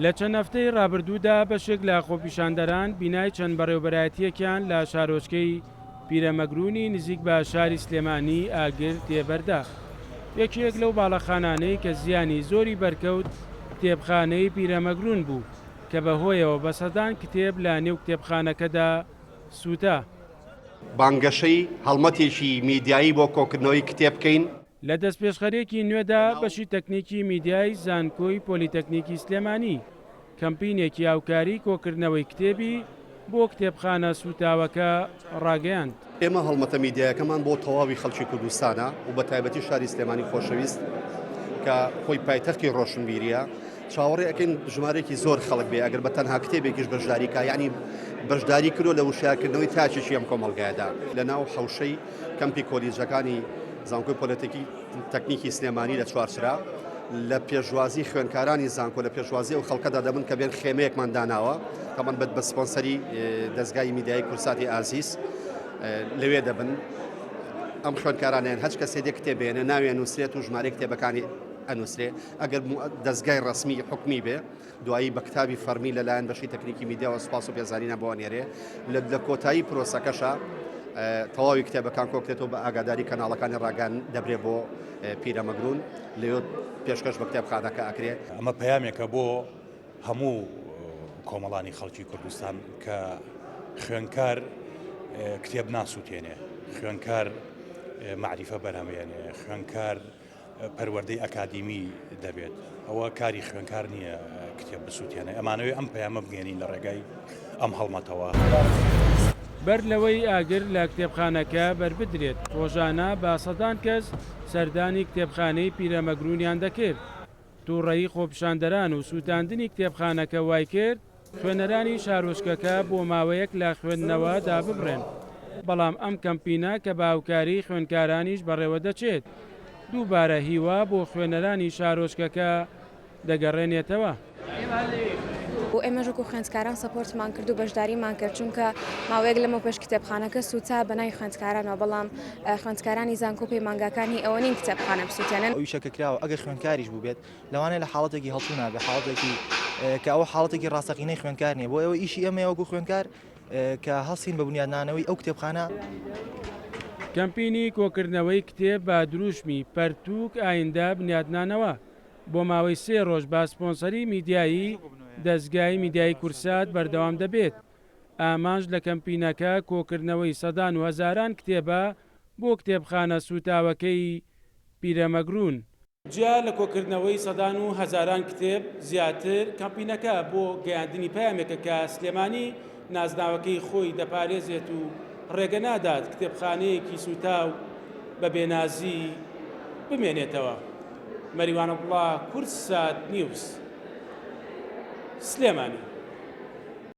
لە چەند هەفتەی ڕابردوودا بەشێک لە خۆپیشاندەران بینای چەند بەڕێوەبەرایەتیەکیان لە شارۆچکەی پیرەمەگرونی نزیک بە شاری سلێمانی ئاگر تێبەردا. یەکێک لەو باڵەخانانەی کە زیانی زۆری بەرکەوت کتێبخانەی پیرەمەگرون بوو کە بەهۆیەوە بە سەدان کتێب لە نێو کتێبخانەکەدا سووتا. بانگەشەی هەڵمەتێکی میدیایی بۆ کۆکردنەوەی کتێب بکەین. لە دەستپێشخەرێکی نوێدا بەشی تەکنیکی میدیای زانکۆی پۆلیتەکنیکی سلێمانی کەمپینێکی هاوکاری کۆکردنەوەی کتێبی بۆ کتێبخانە سوتاوەکە ڕاگەیاند. ئێمە هەڵمەتە میدیایەکەمان بۆ تەواوی خەڵکی کوردستانە و بە تایبەتی شاری سلێمانی خۆشەویست کە خۆی پایتەختی ڕۆشنبیریە چاوەڕێ ئەەکەین ژمارەێکی زۆر خەڵک بێ ئەگەر بە تەنها کتێبێکیش بەشداریکە یعنی بەشداری کردو لە وشارکردنەوەی تاچێکی ئەم کۆمەڵگایەدا لە ناو حەوشەی کەمپی کۆلیجەکانی زانکۆی پۆلیتیکی تەکنیکی سلێمانی لە چوارچرا لە پێشوازی خوێنکارانی زانکۆ لە پێشوازی و خەڵکەدا دەبن کە بێن خێمەیەکمان داناوە تەمان بە سپۆنسەری دەستگای میدیای کورساتی ئازیز لەوێ دەبن ئەم خوێنکارانیان هەچ کەسێک کتێبێنە ناویان نووسێت و ژمارە کتێبەکانی ئەنووسێ ئەگەر دەستگای ڕسمی حکمی بێ دوایی بە کتابی فەرمی لەلایەن بەشی تەکنیکی میدیاوە سوپاس و پێزانینە بۆ نێرێ لە کۆتایی پرۆسەکەشە تەواوی کتێبەکان کۆکرێتەوە بە ئاگاداری کەناڵەکانی ڕاگەان دەبرێ بۆ پیرەمەگرون لەوێ پێشکەش بە کتێبخانەکە ئەکرێ. ئەمە پەیامێکە بۆ هەموو کۆمەڵانی خەڵکی کوردستان کە خوێنکار کتێب ناسووتێنێ، خوێنکار معریفە بەرهەمێنێ، خوێنکار پەروەردەی ئەکادیمی دەبێت. ئەوە کاری خوێنکار نییە کتێب بسووتێنێ. ئەمانەوەی ئەم پەیامە بگەێنین لە ڕێگای ئەم هەڵمەتەوە. بەر لەوەی ئاگر لە کتێبخانەکە بربدرێت ڕۆژانە با سەدان کەس سەردانی کتێبخانەی پیرەمەگرونیان دەکرد. تووڕەیی خۆپیشاندەران و سووتاندنی کتێبخانەکە وای کرد خوێنەرانی شارۆچکەکە بۆ ماوەیەک لە خوێندنەوە داببڕێن. بەڵام ئەم کەمپینە کە باوکاری خوێنکارانیش بەڕێوە دەچێت دووبارە هیوا بۆ خوێنەرانی شارۆچکەکە دەگەڕێنێتەوە. و ئێمەژ وەکو خوێندکاران سەپۆرتمان کرد و بەشداریمان کرد چونکە ماوەیەک لەمە پێش کتێبخانەکە سوتا بەنای خوێندکارانەوە بەڵام خوێندکارانی زانکۆ پەیمانگاکانی ئەوە نین کتێبخانە بسووتێنن. ئەو شەکە کراوە ئەگەر خوێندکاریش بوو بێت لەوانەیە لە حاڵەتێکی هەڵچوو نابێت حاڵەتێکی کە ئەوە حاڵەتێکی ڕاستەقینەی خوێندکار نیە بۆ ئەوە ئیشی ئەمە وەکو خوێندکار کە هەڵسین بە بنیادنانەوەی ئەو کتێبخانە. کەمپینی کۆکردنەوەی کتێب بە دروشمی پەرتووک ئایندە بنیادنانەوە بۆ ماوەی 3 ڕۆژ با سپۆنسەری میدیایی دەستگای میدیای کورسات بەردەوام دەبێت. ئامانج لە کەمپینەکە کۆکردنەوەی سەدان و هەزاران کتێبە بۆ کتێبخانە سوتاوەکەی پیرەمەگرون. جیا لە کۆکردنەوەی سەدان و هەزاران کتێب زیاتر کەمپینەکە بۆ گەیاندنی پەیامێکە کە سلێمانی نازناوەکەی خۆی دەپارێزێت و ڕێگە نادات کتێبخانەیەکی سوتاو بە بێنازی بمێنێتەوە. مەریوان عەبدوڵڵا، کورسات نیوز، سلێمانی.